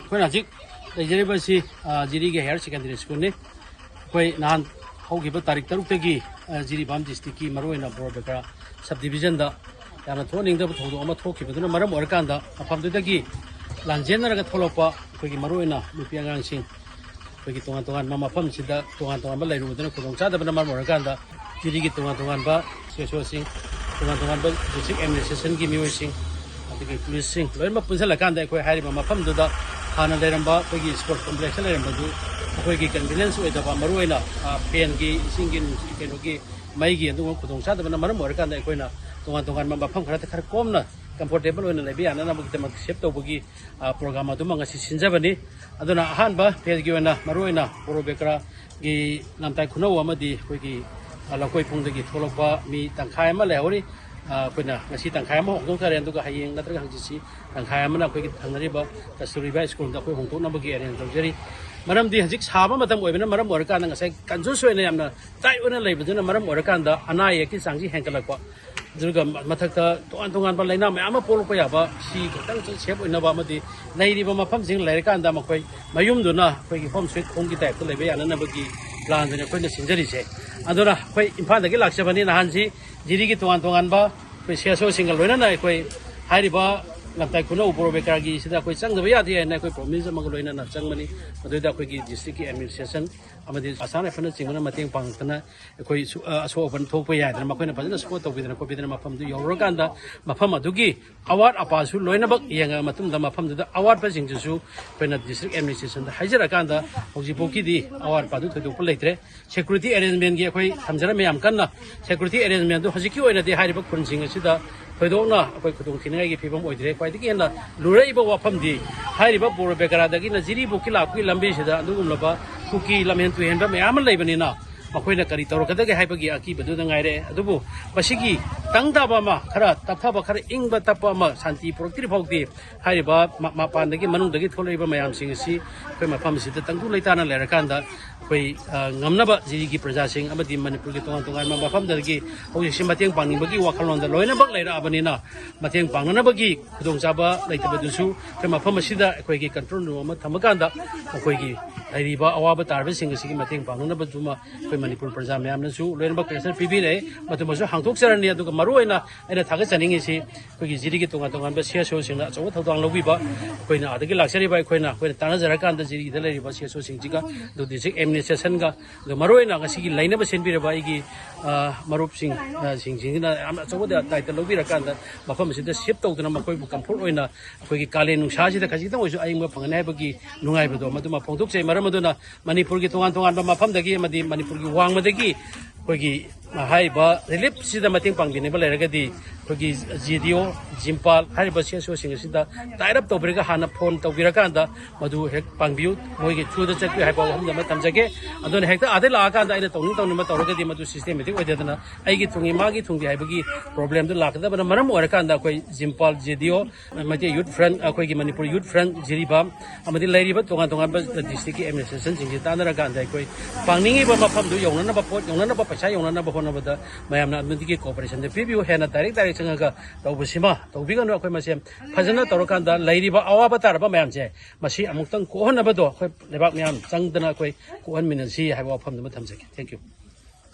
ꯑꯩꯈꯣꯏꯅ ꯍꯧꯖꯤꯛ ꯂꯩꯖꯔꯤꯕꯁꯤ ꯖꯤꯔꯤꯒꯤ higher secondary ꯁ꯭ꯀꯨꯜꯅꯤ ꯑꯩꯈꯣꯏ ꯅꯍꯥꯟ ꯍꯧꯈꯤꯕ ꯇꯥꯔꯤꯛ 6ꯇꯒꯤ ꯖꯤꯔꯤꯕꯥꯝ ꯗꯤꯁꯇ꯭ꯔꯤꯛꯀꯤ ꯃꯔꯨꯑꯣꯏꯅ ꯕꯣꯔꯣꯕꯦꯀꯔꯥ ꯁꯕ ꯗꯤꯕꯤꯖꯟꯗ ꯌꯥꯝꯅ ꯊꯣꯛꯍꯟꯅꯤꯡꯗꯕ ꯊꯧꯗꯣꯛ ꯑꯃ ꯊꯣꯛꯈꯤꯕꯗꯨꯅ ꯃꯔꯝ ꯑꯣꯏꯔꯀꯥꯟꯗ ꯃꯐꯝꯗꯨꯗꯒꯤ ꯂꯥꯟꯖꯦꯟꯅꯔꯒ ꯊꯣꯛꯂꯛꯄ ꯑꯩꯈꯣꯏꯒꯤ ꯃꯔꯨꯑꯣꯏꯅ ꯅꯨꯄꯤ ꯑꯉꯥꯡꯁꯤꯡ ꯑꯩꯈꯣꯏꯒꯤ ꯇꯣꯉꯥꯟ ꯇꯣꯉꯥꯟꯕ ꯃꯐꯝꯁꯤꯗ ꯇꯣꯉꯥꯟ ꯇꯣꯉꯥꯟꯕ ꯂꯩꯔꯨꯕꯗꯨꯅ ꯈꯨꯗꯣꯡꯆꯥꯗꯕꯅ ꯃꯔꯝ ꯑꯣꯏꯔꯀꯥꯟꯗ ꯖꯤꯔꯤꯒꯤ ꯇꯣꯉꯥꯟ ꯇꯣꯉꯥꯟꯕ ꯁꯦꯁꯣꯁꯤꯡ ꯇꯣꯉꯥꯟ ꯇꯣꯉꯥꯟꯕ ꯗꯤꯁꯇ꯭ꯔꯤꯛ ꯑꯦꯗꯃꯤꯅꯤꯁꯇ꯭ꯔꯦꯁꯟꯒꯤ ꯃꯤꯑꯣꯏꯁꯤꯡ ꯑꯗꯒꯤ ꯄꯨꯂꯤꯁꯁꯤꯡ ꯂꯣꯏꯅꯃꯛ ꯄꯨꯟꯁꯤꯜꯂꯀꯥꯟꯗ ꯑꯩꯈꯣꯏ ꯍꯥꯏꯔꯤꯕ ꯃꯐꯝꯗꯨꯗ ꯍꯥꯟꯅ ꯂꯩꯔꯝꯕ ꯑꯩꯈꯣꯏꯒꯤ ꯁ꯭ꯄꯣꯔꯠꯁ ꯀꯝꯄ꯭ꯂꯦꯛꯁꯇ ꯂꯩꯔꯝꯕꯗꯨ ꯑꯩꯈꯣꯏꯒꯤ ꯀꯟꯚꯤꯅꯦꯟꯁ ꯑꯣꯏꯗꯕ ꯃꯔꯨꯑꯣꯏꯅ ꯐꯦꯟꯒꯤ ꯏꯁꯤꯡꯒꯤ ꯀꯩꯅꯣꯒꯤ ꯃꯩꯒꯤ ꯑꯗꯨꯒꯨꯝꯕ ꯈꯨꯗꯣꯡꯆꯥꯗꯕꯅ ꯃꯔꯝ ꯑꯣꯏꯔꯀꯥꯟꯗ ꯑꯩꯈꯣꯏꯅ ꯇꯣꯉꯥꯟ ꯇꯣꯉꯥꯟꯕ ꯃꯐꯝ ꯈꯔꯗ ꯈꯔ ꯀꯣꯝꯅ ꯀꯝꯐꯣꯔꯇꯦꯕꯜ ꯑꯣꯏꯅ ꯂꯩꯕ ꯌꯥꯅꯅꯕꯒꯤꯗꯃꯛ ꯁꯦꯞ ꯇꯧꯕꯒꯤ ꯄ꯭ꯔꯣꯒ꯭ꯔꯥꯝ ꯑꯗꯨꯃ ꯉꯁꯤ ꯁꯤꯟꯖꯕꯅꯤ ꯑꯗꯨꯅ ꯑꯍꯥꯟꯕ ꯐꯦꯖꯒꯤ ꯑꯣꯏꯅ ꯃꯔꯨꯑꯣꯏꯅ ꯕꯣꯔꯣꯕꯦꯀꯔꯥꯒꯤ ꯂꯝꯇꯥꯏ ꯈꯨꯅꯧ ꯑꯃꯗꯤ ꯑꯩꯈꯣꯏꯒꯤ ꯂꯧꯀꯣꯏꯐꯨꯡꯗꯒꯤ ꯊꯣꯛꯂꯛꯄ ꯃꯤ ꯇꯪꯈꯥꯏ ꯑꯃ ꯂꯩꯍꯧꯔꯤ ꯑꯩꯈꯣꯏꯅ ꯉꯁꯤ ꯇꯪꯈꯥꯏ ꯑꯃ ꯍꯣꯡꯗꯣꯛꯆꯔꯦ ꯑꯗꯨꯒ ꯍꯌꯦꯡ ꯅꯠꯇ꯭ꯔꯒ ꯍꯪꯆꯤꯠꯁꯤ ꯇꯪꯈꯥꯏ ꯑꯃꯅ ꯑꯩꯈꯣꯏꯒꯤ ꯊꯪꯅꯔꯤꯕ ꯀꯁꯇꯨꯔꯤꯕꯥ ꯁ꯭ꯀꯨꯜꯗ ꯑꯩꯈꯣꯏ ꯍꯣꯡꯗꯣꯛꯅꯕꯒꯤ ꯑꯦꯔꯦꯟꯖ ꯇꯧꯖꯔꯤ ꯃꯔꯝꯗꯤ ꯍꯧꯖꯤꯛ ꯁꯥꯕ ꯃꯇꯝ ꯑꯣꯏꯕꯅ ꯃꯔꯝ ꯑꯣꯏꯔꯀꯥꯟꯗ ꯉꯁꯥꯏ ꯀꯟꯖꯨꯁ ꯑꯣꯏꯅ ꯌꯥꯝꯅ ꯇꯥꯏꯠ ꯑꯣꯏꯅ ꯂꯩꯕꯗꯨꯅ ꯃꯔꯝ ꯑꯣꯏꯔꯀꯥꯟꯗ ꯑꯅꯥ ꯑꯌꯦꯛꯀꯤ ꯆꯥꯡꯁꯤ ꯍꯦꯟꯒꯠꯂꯛꯄ ꯑꯗꯨꯒ ꯃꯊꯛꯇ ꯇꯣꯉꯥꯟ ꯇꯣꯉꯥꯟꯕ ꯂꯩꯅꯥ ꯃꯌꯥꯝ ꯑꯃ ꯄꯣꯛꯂꯛꯄ ꯌꯥꯕ ꯁꯤ ꯈꯤꯇꯪ ꯁꯦꯞ ꯑꯣꯏꯅꯕ ꯑꯃꯗꯤ ꯂꯩꯔꯤꯕ ꯃꯐꯝꯁꯤꯡ ꯂꯩꯔꯀꯥꯟꯗ ꯃꯈꯣꯏ ꯃꯌꯨꯝꯗꯨꯅ ꯑꯩꯈꯣꯏꯒꯤ ꯍꯣꯝ ꯁ꯭ꯋꯤꯠ ꯍꯣꯝꯒꯤ ꯇꯥꯏꯞꯇ ꯂꯩꯕ ꯌꯥꯅꯅꯕꯒꯤ ꯄ꯭ꯂꯥꯟꯗꯨꯅꯤ ꯑꯩꯈꯣꯏꯅ ꯁꯤꯟꯖꯔꯤꯁꯦ ꯑꯗꯨꯅ ꯑꯩꯈꯣꯏ ꯏꯝꯐꯥꯜꯗꯒꯤ ꯂꯥꯛꯆꯕꯅꯤ ꯅꯍꯥꯟꯁꯤ ꯖꯤꯔꯤꯒꯤ ꯇꯣꯉꯥꯟ ꯇꯣꯉꯥꯟꯕ ꯑꯩꯈꯣꯏ ꯁꯤꯑꯦꯁꯑꯣꯁꯤꯡꯒ ꯂꯣꯏꯅꯅ ꯑꯩꯈꯣꯏ ꯍꯥꯏꯔꯤꯕ ꯂꯝꯇꯥꯏ ꯈꯨꯅꯧ ꯕꯣꯔꯣꯕꯦꯀꯔꯥꯒꯤꯁꯤꯗ ꯑꯩꯈꯣꯏ ꯆꯪꯗꯕ ꯌꯥꯗꯦ ꯍꯥꯏꯅ ꯑꯩꯈꯣꯏ ꯄ꯭ꯔꯣꯃꯤꯁ ꯑꯃꯒ ꯂꯣꯏꯅꯅ ꯆꯪꯕꯅꯤ ꯃꯗꯨꯗ ꯑꯩꯈꯣꯏꯒꯤ ꯗꯤꯁꯇ꯭ꯔꯤꯛꯀꯤ ꯑꯦꯗꯃꯤꯅꯤꯁꯇ꯭ꯔꯦꯁꯟ ꯑꯃꯗꯤ ꯑꯁꯥꯝ ꯔꯥꯏꯐꯜꯅꯆꯤꯡꯕꯅ ꯃꯇꯦꯡ ꯄꯥꯡꯂꯛꯇꯅ ꯑꯩꯈꯣꯏ ꯑꯁꯣꯛ ꯑꯄꯟ ꯊꯣꯛꯄ ꯌꯥꯗꯅ ꯃꯈꯣꯏꯅ ꯐꯖꯅ ꯁꯄꯣꯔꯠ ꯇꯧꯕꯤꯗꯅ ꯈꯣꯠꯄꯤꯗꯅ ꯃꯐꯝꯗꯨ ꯌꯧꯔꯀꯥꯟꯗ ꯃꯐꯝ ꯑꯗꯨꯒꯤ ꯑꯋꯥꯠ ꯑꯄꯥꯁꯨ ꯂꯣꯏꯅꯃꯛ ꯌꯦꯡꯉꯕ ꯃꯇꯨꯡꯗ ꯃꯐꯝꯗꯨꯗ ꯑꯋꯥꯠꯄꯁꯤꯡꯗꯨꯁꯨ ꯑꯩꯈꯣꯏꯅ ꯗꯤꯁꯇ꯭ꯔꯤꯛ ꯑꯦꯗꯃꯤꯅꯤꯁꯇ꯭ꯔꯦꯁꯟꯗ ꯍꯥꯏꯖꯔꯀꯥꯟꯗ ꯍꯧꯖꯤꯛꯐꯥꯎꯒꯤꯗꯤ ꯑꯋꯥꯠ ꯑꯄꯥꯗꯨ ꯊꯣꯏꯗꯣꯛꯄ ꯂꯩꯇ꯭ꯔꯦ ꯁꯦꯀ꯭ꯌꯨꯔꯤꯇꯤ ꯑꯦꯔꯦꯟꯖꯃꯦꯟꯒꯤ ꯑꯩꯈꯣꯏ ꯊꯝꯖꯔꯝꯃꯦ ꯌꯥꯝ ꯀꯟꯅ ꯁꯦꯀ꯭ꯌꯨꯔꯤꯇꯤ ꯑꯦꯔꯦꯟꯖꯃꯦꯟꯗꯨ ꯍꯧꯖꯤꯛꯀꯤ ꯑꯣꯏꯅꯗꯤ ꯍꯥꯏꯔꯤꯕ ꯈꯨꯟꯁꯤꯡ ꯑꯁꯤꯗ ꯊꯣꯏꯗꯣꯛꯅ ꯑꯩꯈꯣꯏ ꯈꯨꯗꯣꯡꯊꯤꯅꯤꯡꯉꯥꯏꯒꯤ ꯐꯤꯕꯝ ꯑꯣꯏꯗ꯭ꯔꯦ ꯈ꯭ꯋꯥꯏꯗꯒꯤ ꯍꯦꯟꯅ ꯂꯨꯔꯛꯏꯕ ꯋꯥꯐꯝꯗꯤ ꯍꯥꯏꯔꯤꯕ ꯕꯣꯔꯣꯕꯦꯀꯔꯥꯗꯒꯤꯅ ꯖꯤꯔꯤꯕꯨꯛꯀꯤ ꯂꯥꯛꯄꯒꯤ ꯂꯝꯕꯤꯁꯤꯗ ꯑꯗꯨꯒꯨꯝꯂꯕ ꯀꯨꯀꯤ ꯂꯝꯍꯦꯟ ꯇꯨꯍꯦꯟꯕ ꯃꯌꯥꯝ ꯑꯃ ꯂꯩꯕꯅꯤꯅ ꯃꯈꯣꯏꯅ ꯀꯔꯤ ꯇꯧꯔꯛꯀꯗꯒꯦ ꯍꯥꯏꯕꯒꯤ ꯑꯀꯤꯕꯗꯨꯗ ꯉꯥꯏꯔꯛꯑꯦ ꯑꯗꯨꯕꯨ ꯃꯁꯤꯒꯤ ꯇꯪ ꯇꯥꯕ ꯑꯃ ꯈꯔ ꯇꯞꯊꯕ ꯈꯔ ꯏꯪꯕ ꯇꯞꯄ ꯑꯃ ꯁꯥꯟꯇꯤ ꯄꯨꯔꯛꯇ꯭ꯔꯤ ꯐꯥꯎꯗꯤ ꯍꯥꯏꯔꯤꯕ ꯃꯄꯥꯟꯗꯒꯤ ꯃꯅꯨꯡꯗꯒꯤ ꯊꯣꯛꯂꯛꯏꯕ ꯃꯌꯥꯝꯁꯤꯡ ꯑꯁꯤ ꯑꯩꯈꯣꯏ ꯃꯐꯝ ꯑꯁꯤꯗ ꯇꯪꯗꯨ ꯂꯩꯇꯥꯅ ꯂꯩꯔꯀꯥꯟꯗ ꯑꯩꯈꯣꯏ ꯉꯝꯅꯕ ꯖꯤꯔꯤꯒꯤ ꯄ꯭ꯔꯖꯥꯁꯤꯡ ꯑꯃꯗꯤ ꯃꯅꯤꯄꯨꯔꯒꯤ ꯇꯣꯉꯥꯟ ꯇꯣꯉꯥꯟꯕ ꯃꯐꯝꯗꯒꯤ ꯍꯧꯖꯤꯛꯁꯤ ꯃꯇꯦꯡ ꯄꯥꯡꯅꯤꯡꯕꯒꯤ ꯋꯥꯈꯜꯂꯣꯟꯗ ꯂꯣꯏꯅꯃꯛ ꯂꯩꯔꯛꯑꯕꯅꯤꯅ ꯃꯇꯦꯡ ꯄꯥꯡꯅꯅꯕꯒꯤ ꯈꯨꯗꯣꯡꯆꯥꯕ ꯂꯩꯇꯕꯗꯨꯁꯨ ꯑꯩꯈꯣꯏ ꯃꯐꯝ ꯑꯁꯤꯗ ꯑꯩꯈꯣꯏꯒꯤ ꯀꯟꯇ꯭ꯔꯣꯜ ꯔꯨꯝ ꯑꯃ ꯊꯝꯃꯀꯥꯟꯗ ꯑꯩꯈꯣꯏꯒꯤ ꯂꯩꯔꯤꯕ ꯑꯋꯥꯕ ꯇꯥꯔꯕꯁꯤꯡ ꯑꯁꯤꯒꯤ ꯃꯇꯦꯡ ꯄꯥꯡꯅꯅꯕꯗꯨꯃ ꯑꯩꯈꯣꯏ ꯃꯅꯤꯄꯨꯔ ꯄ꯭ꯔꯖꯥ ꯃꯌꯥꯝꯅꯁꯨ ꯂꯣꯏꯅꯃꯛ ꯄ꯭ꯔꯦꯁꯔ ꯄꯤꯕꯤꯔꯛꯏ ꯃꯇꯨꯡꯃꯁꯨ ꯍꯥꯡꯗꯣꯛꯆꯔꯅꯤ ꯑꯗꯨꯒ ꯃꯔꯨꯑꯣꯏꯅ ꯑꯩꯅ ꯊꯥꯒꯠꯆꯅꯤꯡꯉꯤꯁꯤ ꯑꯩꯈꯣꯏꯒꯤ ꯖꯤꯔꯤꯒꯤ ꯇꯣꯉꯥꯟ ꯇꯣꯉꯥꯟꯕ ꯁꯤꯑꯦꯁꯑꯣꯁꯤꯡꯅ ꯑꯆꯧꯕ ꯊꯧꯗꯥꯡ ꯂꯧꯕꯤꯕ ꯑꯩꯈꯣꯏꯅ ꯑꯗꯒꯤ ꯂꯥꯛꯆꯔꯤꯕ ꯑꯩꯈꯣꯏꯅ ꯇꯥꯟꯅꯖꯔꯀꯥꯟꯗ ꯖꯤꯔꯤꯒꯤꯗ ꯂꯩꯔꯤꯕ ꯁꯤꯑꯦꯁꯑꯣꯁꯤꯡꯁꯤꯒ ꯑꯗꯨ ꯗꯤꯁꯇ꯭ꯔꯤꯛ ꯑꯦꯗꯃꯤꯅꯤꯁꯇ꯭ꯔꯦꯁꯟꯒ ꯑꯗꯨꯒ ꯃꯔꯨꯑꯣꯏꯅ ꯉꯁꯤꯒꯤ ꯂꯩꯅꯕ ꯁꯤꯟꯕꯤꯔꯕ ꯑꯩꯒꯤ ꯃꯔꯨꯞꯁꯤꯡ ꯁꯤꯡꯁꯤꯅ ꯌꯥꯝꯅ ꯑꯆꯧꯕ ꯗꯥꯏꯇ ꯂꯧꯕꯤꯔꯀꯥꯟꯗ ꯃꯐꯝ ꯑꯁꯤꯗ ꯁꯦꯞ ꯇꯧꯗꯨꯅ ꯃꯈꯣꯏꯕꯨ ꯀꯝꯐꯣꯔꯠ ꯑꯣꯏꯅ ꯑꯩꯈꯣꯏꯒꯤ ꯀꯥꯂꯦꯟ ꯅꯨꯡꯁꯥꯁꯤꯗ ꯈꯖꯤꯛꯇꯪ ꯑꯣꯏꯁꯨ ꯑꯏꯪꯕ ꯐꯪꯒꯅꯤ ꯍꯥꯏꯕꯒꯤ ꯅꯨꯡꯉꯥꯏꯕꯗꯣ ꯃꯗꯨꯃ ꯐꯣꯡꯗꯣꯛꯆꯩ ꯃꯔꯝ ꯑꯗꯨꯅ ꯃꯅꯤꯄꯨꯔꯒꯤ ꯇꯣꯉꯥꯟ ꯇꯣꯉꯥꯟꯕ ꯃꯐꯝꯗꯒꯤ ꯑꯃꯗꯤ ꯃꯅꯤꯄꯨꯔꯒꯤ ꯋꯥꯡꯃꯗꯒꯤ ꯑꯩꯈꯣꯏꯒꯤ ꯍꯥꯏꯔꯤꯕ ꯔꯤꯂꯤꯐꯁꯤꯗ ꯃꯇꯦꯡ ꯄꯥꯡꯕꯤꯅꯕ ꯂꯩꯔꯒꯗꯤ ꯑꯩꯈꯣꯏꯒꯤ ꯖꯤꯗꯤꯑꯣ ꯖꯤꯝꯄꯥꯜ ꯍꯥꯏꯔꯤꯕ ꯁꯤꯑꯦꯁꯑꯣꯁꯤꯡ ꯑꯁꯤꯗ ꯇꯥꯏꯠ ꯑꯞ ꯇꯧꯕꯤꯔꯒ ꯍꯥꯟꯅ ꯐꯣꯟ ꯇꯧꯕꯤꯔꯀꯥꯟꯗ ꯃꯗꯨ ꯍꯦꯛ ꯄꯥꯡꯕꯤꯌꯨ ꯃꯣꯏꯒꯤ ꯊ꯭ꯔꯨꯗ ꯆꯠꯄꯤꯌꯨ ꯍꯥꯏꯕ ꯋꯥꯐꯝ ꯑꯃ ꯊꯝꯖꯒꯦ ꯑꯗꯨꯅ ꯍꯦꯛꯇ ꯑꯥꯗꯩ ꯂꯥꯛꯑꯀꯥꯟꯗ ꯑꯩꯅ ꯇꯧꯅꯤꯡꯕ ꯇꯧꯔꯒꯗꯤ ꯃꯗꯨ ꯁꯤꯁꯇꯦꯃꯦꯇꯤꯛ ꯑꯣꯏꯗꯗꯅ ꯑꯩꯒꯤ ꯊꯨꯡꯉꯤ ꯃꯥꯒꯤ ꯊꯨꯡꯒꯤ ꯍꯥꯏꯕꯒꯤ ꯄ꯭ꯔꯣꯕ꯭ꯂꯦꯝꯗꯨ ꯂꯥꯛꯀꯗꯕꯅ ꯃꯔꯝ ꯑꯣꯏꯔꯀꯥꯟꯗ ꯑꯩꯈꯣꯏ ꯖꯤꯝꯄꯥꯜ ꯖꯤꯗꯤꯑꯣ ꯃꯩꯇꯩ ꯌꯨꯠ ꯐ꯭ꯔꯟꯠ ꯑꯩꯈꯣꯏꯒꯤ ꯃꯅꯤꯄꯨꯔ ꯌꯨꯠ ꯐ꯭ꯔꯟꯠ ꯖꯤꯔꯤꯕꯥꯝ ꯑꯃꯗꯤ ꯂꯩꯔꯤꯕ ꯇꯣꯉꯥꯟ ꯇꯣꯉꯥꯟꯕ ꯗꯤꯁꯇ꯭ꯔꯤꯛꯀꯤ ꯑꯦꯗꯃꯤꯅꯤꯁꯇ꯭ꯔꯦꯁꯟꯁꯤꯡꯁꯤ ꯇꯥꯟꯅꯔꯀꯥꯟꯗ ꯑꯩꯈꯣꯏ ꯄꯥꯡꯅꯤꯡꯉꯤꯕ ꯃꯐꯝꯗꯨ ꯌꯧꯅꯅꯕ ꯄꯣꯠ ꯌꯧꯅꯅꯕ ꯄꯩꯁꯥ ꯌꯧꯅꯅꯕ ꯍꯣꯠꯅꯕꯗ ꯃꯌꯥꯝꯅ ꯑꯗꯨꯒꯤ ꯀooperation ꯄꯤꯕꯤꯌꯨ ꯍꯦꯟꯅ ꯗꯥꯏꯔꯦꯛ ꯆꯪꯉꯒ ꯇꯧꯕꯁꯤꯃ ꯇꯧꯕꯤꯒꯅꯨ ꯑꯩꯈꯣꯏ ꯃꯁꯦ ꯐꯖꯅ ꯇꯧꯔꯀꯥꯟꯗ ꯂꯩꯔꯤꯕ ꯑꯋꯥꯕ ꯇꯥꯔꯕ ꯃꯌꯥꯝꯁꯦ ꯃꯁꯤ ꯑꯃꯨꯛꯇꯪ ꯀꯣꯛꯍꯟꯅꯕꯗꯣ ꯑꯩꯈꯣꯏ ꯂꯩꯕꯥꯛ ꯃꯌꯥꯝ ꯆꯪꯗꯅ ꯑꯩꯈꯣꯏ ꯀꯣꯛꯍꯟꯃꯤꯟꯅꯁꯤ ꯍꯥꯏꯕ ꯋꯥꯐꯝꯗꯨꯃ ꯊꯝꯖꯒꯦ ꯊꯦꯡꯛ ꯌꯨ